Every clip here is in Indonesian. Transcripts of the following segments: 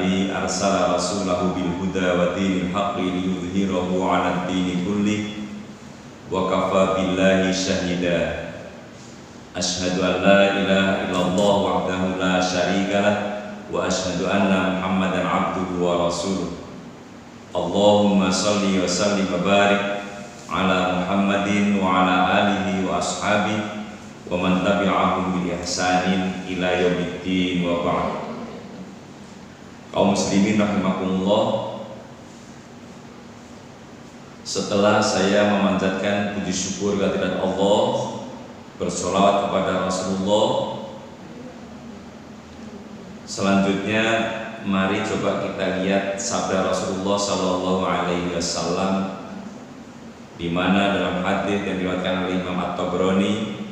alladzi arsala rasulahu bil huda wa dinil haqqi liyudhhirahu 'alad dini kullih wa kafa billahi syahida. Asyhadu an la ilaha illallah wahdahu la syarikalah wa asyhadu anna Muhammadan 'abduhu wa rasuluh. Allahumma shalli wa sallim wa barik ala Muhammadin wa ala alihi wa ashabihi wa man tabi'ahum bi ihsanin ila yaumiddin wa ba'd. Kaum muslimin rahimakumullah, setelah saya memanjatkan puji syukur kehadirat Allah, bersolawat kepada Rasulullah, selanjutnya mari coba kita lihat sabda Rasulullah Sallallahu Alaihi Wasallam, di mana dalam hadis yang diriwayatkan oleh Imam At-Tabrani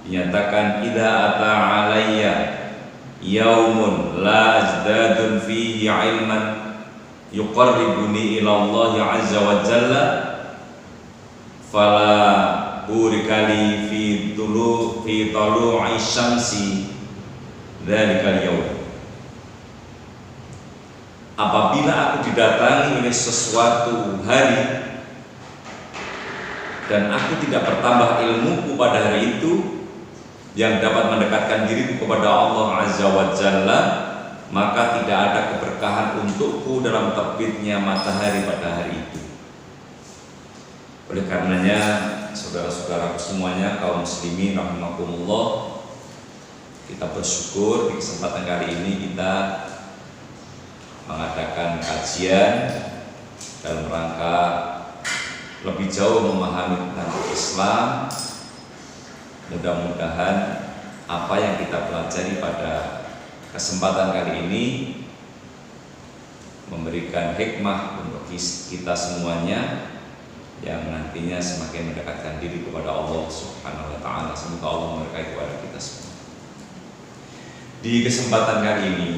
dinyatakan, idza ata alayya yaumun la azdadun fihi ilman yuqarribuni ila Allah azza wa jalla fala burikali fi tulu'i syamsi dzalikal yaum. Apabila aku didatangi oleh sesuatu hari dan aku tidak bertambah ilmuku pada hari itu yang dapat mendekatkan diriku kepada Allah Azza wa Jalla, maka tidak ada keberkahan untukku dalam terbitnya matahari pada hari itu. Oleh karenanya, saudara-saudaraku semuanya, kaum muslimin rahimakumullah, kita bersyukur di kesempatan kali ini kita mengadakan kajian dalam rangka lebih jauh memahami tentang Islam. Mudah-mudahan apa yang kita pelajari pada kesempatan kali ini memberikan hikmah untuk kita semuanya, yang nantinya semakin mendekatkan diri kepada Allah Subhanahu wa Ta'ala. Semoga Allah memberkahi kepada kita semua. Di kesempatan kali ini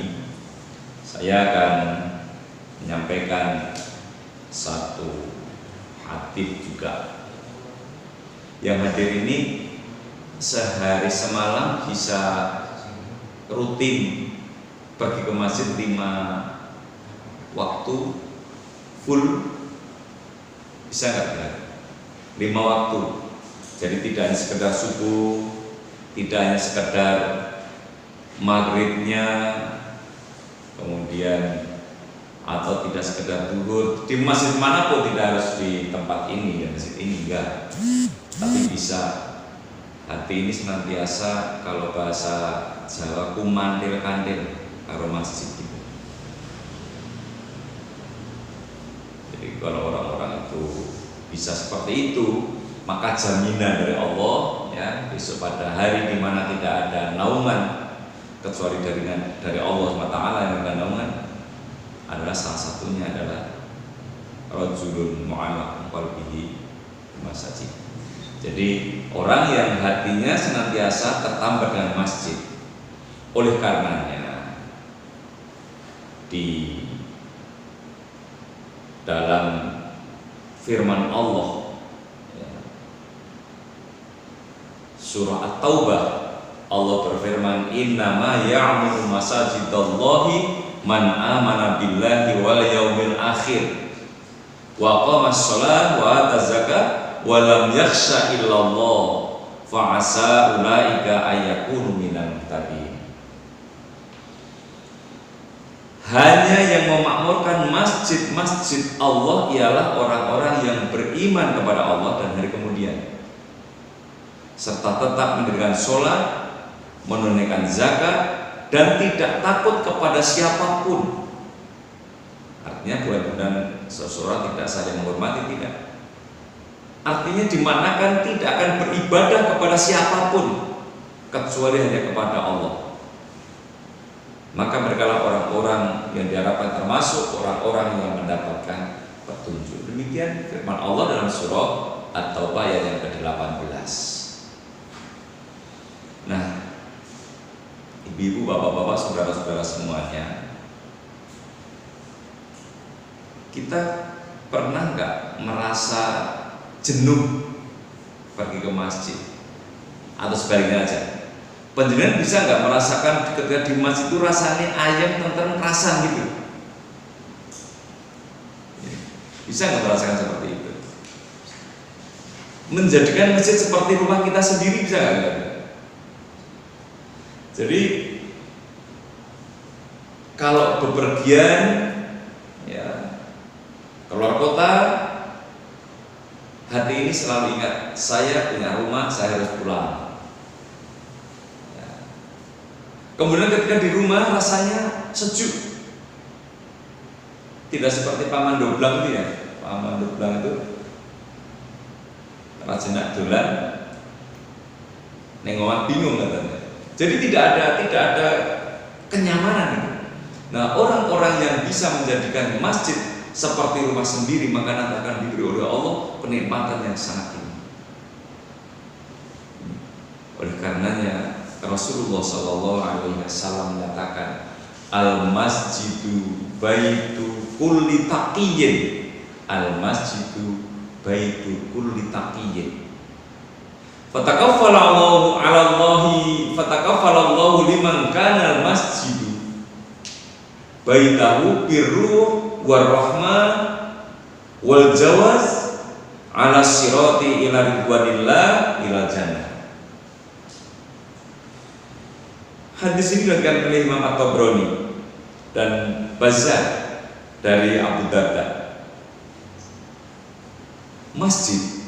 saya akan menyampaikan satu hadis juga. Yang hadir ini sehari semalam bisa rutin pergi ke masjid 5 waktu full, bisa nggak? 5 waktu. Jadi tidak hanya sekedar subuh, tidak hanya sekedar maghribnya, kemudian atau tidak sekedar zuhur di masjid manapun, tidak harus di tempat ini dan masjid ini, enggak. Tapi bisa hati ini senantiasa, kalau bahasa Jawa, kumandil-kandil karo masjid gitu. Jadi kalau orang-orang itu bisa seperti itu, maka jaminan dari Allah ya, besok pada hari di mana tidak ada naungan kecuali dari Allah SWT yang ada naungan, adalah salah satunya adalah rajulun mu'allaqun qalbihi masajid. Jadi orang yang hatinya senantiasa tertambat dengan masjid. Oleh karenanya di dalam firman Allah ya, surah At-Taubah, Allah berfirman, innama ya'muru masajidallahi man amana billahi wal yaumil akhir wa qama as-shalah wa ata zakat wa lam yakhsha illallah fa asa ulaika ayyakunu minal muttaqin. Hanya yang memakmurkan masjid-masjid Allah ialah orang-orang yang beriman kepada Allah dan hari kemudian, serta tetap mendirikan sholat, menunaikan zakat, dan tidak takut kepada siapapun. Artinya bukan seseorang tidak saling menghormati, tidak. Artinya dimanakan tidak akan beribadah kepada siapapun kecuali hanya kepada Allah. Maka mereka orang-orang yang diharapkan termasuk orang-orang yang mendapatkan petunjuk. Demikian firman Allah dalam surah At-Taubah ayat yang ke-18. Nah, ibu-ibu, bapak-bapak, saudara-saudara semuanya, kita pernah nggak merasa jenuh pergi ke masjid? Atau sebaliknya aja, Panjenengan bisa nggak merasakan ketika di masjid itu rasanya ayam tentrem kerasan gitu? Bisa nggak merasakan seperti itu? Menjadikan masjid seperti rumah kita sendiri bisa nggak? Jadi kalau bepergian ya keluar kota, hati ini selalu ingat, saya punya rumah, saya harus pulang. Ya. Kemudian ketika di rumah rasanya sejuk, tidak seperti paman doblang itu ya. Paman doblang itu rajenak dolan, neng omah bingung katanya. Jadi tidak ada kenyamanan itu. Nah, orang-orang yang bisa menjadikan masjid seperti rumah sendiri, maka nanti akan diberi oleh Allah kenikmatan yang sangat tinggi. Oleh karenanya Rasulullah SAW menyatakan, al masjidu baitu kulli taqiyyin, al masjidu baitu kulli taqiyyin. Fatakaffalallahu liman kana al masjidu baitahu birru warahmah wal jawaz ala sirati ila ridwanillah ila jannah. Hadis ini diriwayatkan oleh Imam At-Tabrani dan Bazzar dari Abu Darda. Masjid,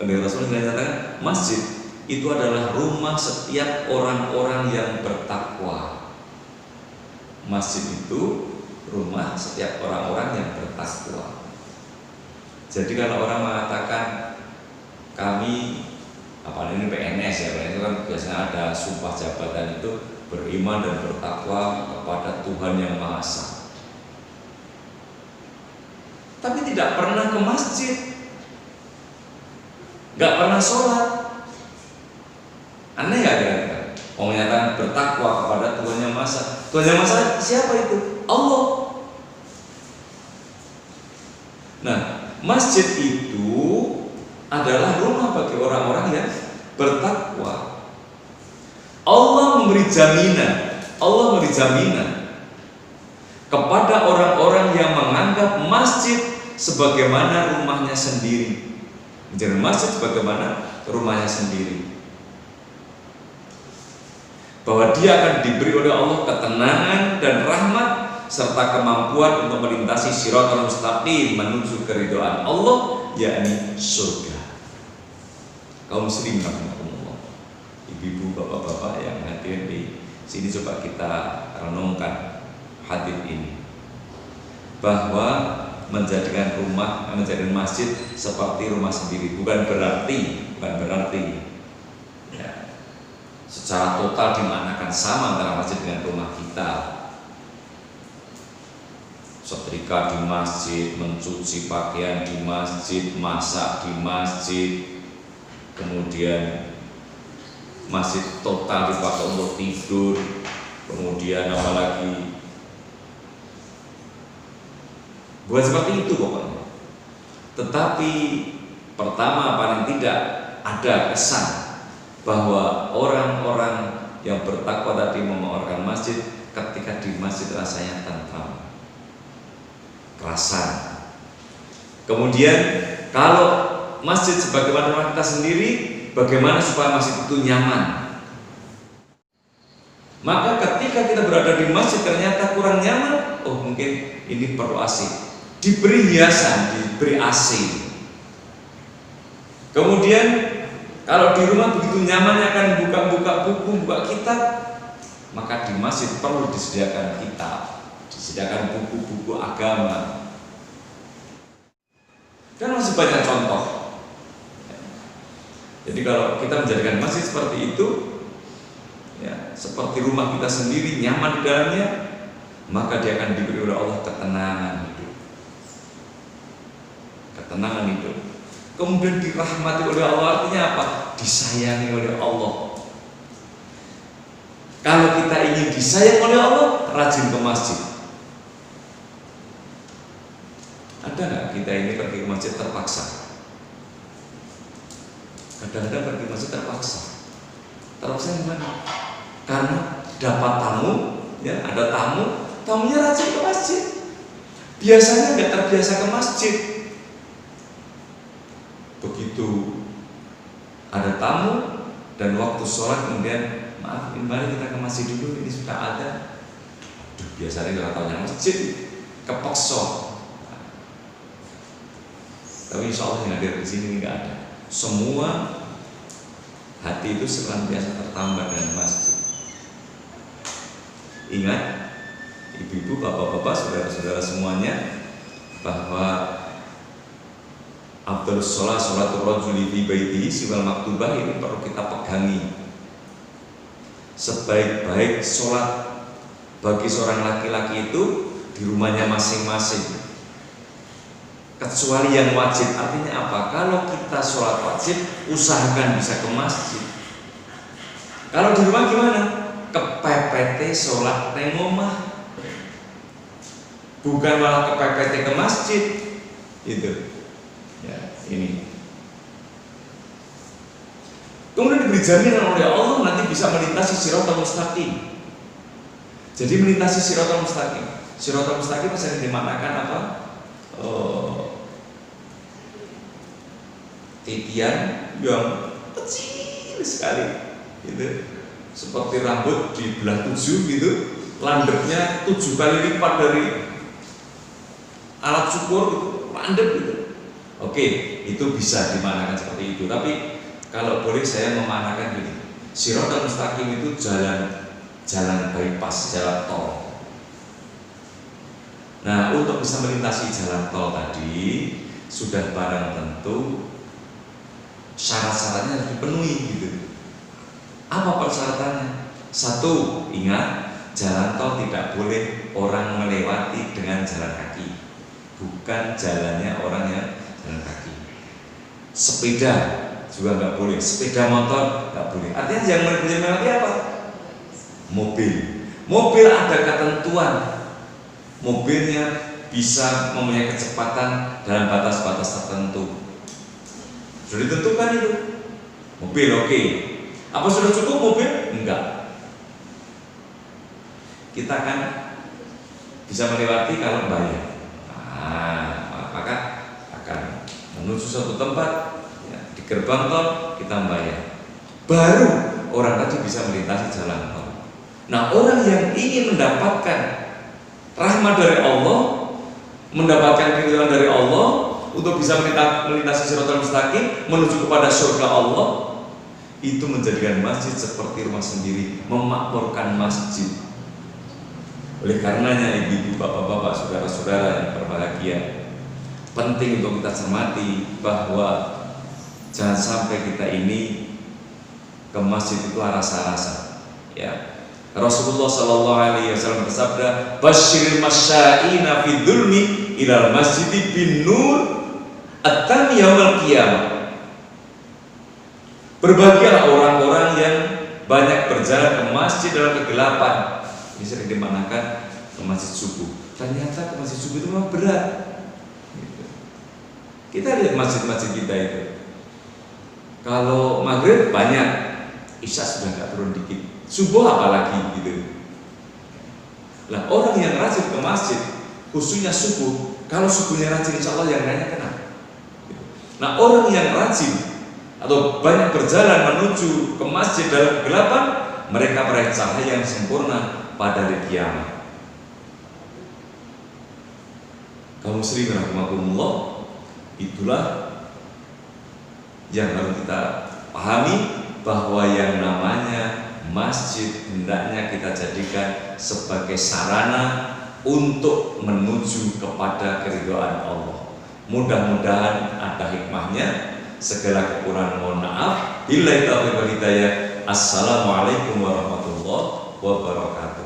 oleh Rasulullah menyatakan, masjid itu adalah rumah setiap orang-orang yang bertakwa. Masjid itu rumah setiap orang-orang yang bertakwa. Jadi kalau orang mengatakan kami ini PNS ya, PNS itu kan biasanya ada sumpah jabatan itu beriman dan bertakwa kepada Tuhan yang Maha Esa, tapi tidak pernah ke masjid, nggak pernah sholat. Aneh ya kira-kira. Orang menyatakan bertakwa kepada Tuhan yang Maha Esa. Tuhan yang Maha Esa siapa itu? Allah. Nah, masjid itu adalah rumah bagi orang-orang yang bertakwa. Allah memberi jaminan kepada orang-orang yang menganggap masjid sebagaimana rumahnya sendiri. Menjadi masjid sebagaimana rumahnya sendiri, bahwa dia akan diberi oleh Allah ketenangan dan rahmat serta kemampuan untuk melintasi shiratal mustaqim menuju keridhaan Allah, yakni surga. Kaum muslimin rahimakumullah, ibu-ibu, bapak-bapak yang hadir di sini, coba kita renungkan hadis ini, bahwa menjadikan masjid seperti rumah sendiri bukan berarti ya, secara total dimanakan sama antara masjid dengan rumah kita. Setrika di masjid, mencuci pakaian di masjid, masak di masjid, kemudian masjid total dipakai untuk tidur, kemudian apalagi, bukan seperti itu pokoknya. Tetapi pertama, paling tidak ada kesan bahwa orang-orang yang bertakwa tadi memenuhi masjid, ketika di masjid rasanya tentram, kerasan. Kemudian kalau masjid sebagaimana rumah kita sendiri, bagaimana supaya masjid itu nyaman? Maka ketika kita berada di masjid ternyata kurang nyaman, oh mungkin ini perlu AC, diberi hiasan, diberi AC. Kemudian kalau di rumah begitu nyamannya akan buka-buka buku, buka kitab, maka di masjid perlu disediakan kitab, disediakan buku-buku agama. Dan masih banyak contoh. Jadi kalau kita menjadikan masjid seperti itu, ya, seperti rumah kita sendiri, nyaman di dalamnya, maka dia akan diberi oleh Allah ketenangan hidup. Ketenangan hidup. Kemudian dirahmati oleh Allah, artinya apa? Disayangi oleh Allah. Kalau kita ingin disayang oleh Allah, rajin ke masjid. Ada nggak kita ini pergi ke masjid terpaksa? Kadang-kadang pergi ke masjid terpaksa. Terusnya gimana? Karena dapat tamu, ya ada tamu, tamunya rajin ke masjid. Biasanya nggak terbiasa ke masjid. Begitu ada tamu dan waktu sholat kemudian maaf, mari kita ke masjid dulu, ini sudah ada. Duh, biasanya nggak tahunya masjid, kepeksa. Tapi insya Allah yang hadir di sini nggak ada. Semua hati itu senantiasa tertambah dengan masjid. Ingat, ibu-ibu, bapak-bapak, saudara-saudara semuanya, bahwa afdhalus sholat sholatul rajuli fi baitihi siwal maktubah ini perlu kita pegangi. Sebaik-baik sholat bagi seorang laki-laki itu di rumahnya masing-masing, kecuali yang wajib. Artinya apa? Kalau kita sholat wajib, usahakan bisa ke masjid. Kalau di rumah gimana? Kepepet sholat neng omah, bukan malah kepepet ke masjid. Itu ya, ini. Kemudian diberi jaminan oleh Allah nanti bisa melintasi siratal mustaqim. Jadi melintasi siratal mustaqim. Siratal mustaqim bisa dimanakan apa? Titian yang kecil sekali, gitu. Seperti rambut dibelah 7 gitu, landepnya 7 kali lipat dari alat cukur gitu, landep gitu. Oke, itu bisa dimanakan seperti itu. Tapi kalau boleh saya memanakan gini, siratal mustaqim itu jalan bypass, jalan tol. Nah, untuk bisa melintasi jalan tol tadi sudah barang tentu syarat-syaratnya harus dipenuhi gitu. Apa persyaratannya? Satu, ingat, jalan tol tidak boleh orang melewati dengan jalan kaki, bukan jalannya orang yang jalan kaki. Sepeda juga nggak boleh, sepeda motor nggak boleh. Artinya yang boleh melewati apa? Mobil ada ketentuan. Mobilnya bisa mempunyai kecepatan dalam batas-batas tertentu. Sudah ditentukan itu. Mobil oke. Apa sudah cukup mobil? Enggak. Kita kan bisa melewati kalau bayar. Maka akan menuju suatu tempat, ya, di gerbang tol kita membayar. Baru orang tadi bisa melintasi jalan tol. Nah, orang yang ingin mendapatkan rahmat dari Allah, mendapatkan keridhaan dari Allah, untuk bisa melintasi siratal mustaqim menuju kepada surga Allah, itu menjadikan masjid seperti rumah sendiri, memakmurkan masjid. Oleh karenanya ibu-ibu, bapak-bapak, saudara-saudara yang berbahagia, penting untuk kita cermati bahwa jangan sampai kita ini ke masjid itu rasa-rasa. Ya, Rasulullah Shallallahu Alaihi Wasallam bersabda, "Basyiril masya'ina fi dzulmi ilal masjidi bin nur at-tami yaumil qiyamah." Berbahagialah orang-orang yang banyak berjalan ke masjid dalam kegelapan. Ini sering dimanakan ke masjid subuh. Ternyata ke masjid subuh itu memang berat. Kita lihat masjid-masjid kita itu. Kalau maghrib banyak, isya sudah nggak turun dikit. Subuh apalagi gitu. Lah orang yang rajin ke masjid, khususnya subuh, kalau subuhnya rajin, insya Allah yang lainnya kena. Nah, orang yang rajin atau banyak berjalan menuju ke masjid dalam kegelapan, mereka meraih cahaya yang sempurna pada hari kiamat. Kaum muslimin rahimakumullah, itulah yang harus kita pahami, bahwa yang namanya masjid hendaknya kita jadikan sebagai sarana untuk menuju kepada keridhaan Allah. Mudah-mudahan ada hikmahnya. Segala kekurangan mohon maaf. Billahi taufiq wal hidayah. Assalamualaikum warahmatullahi wabarakatuh.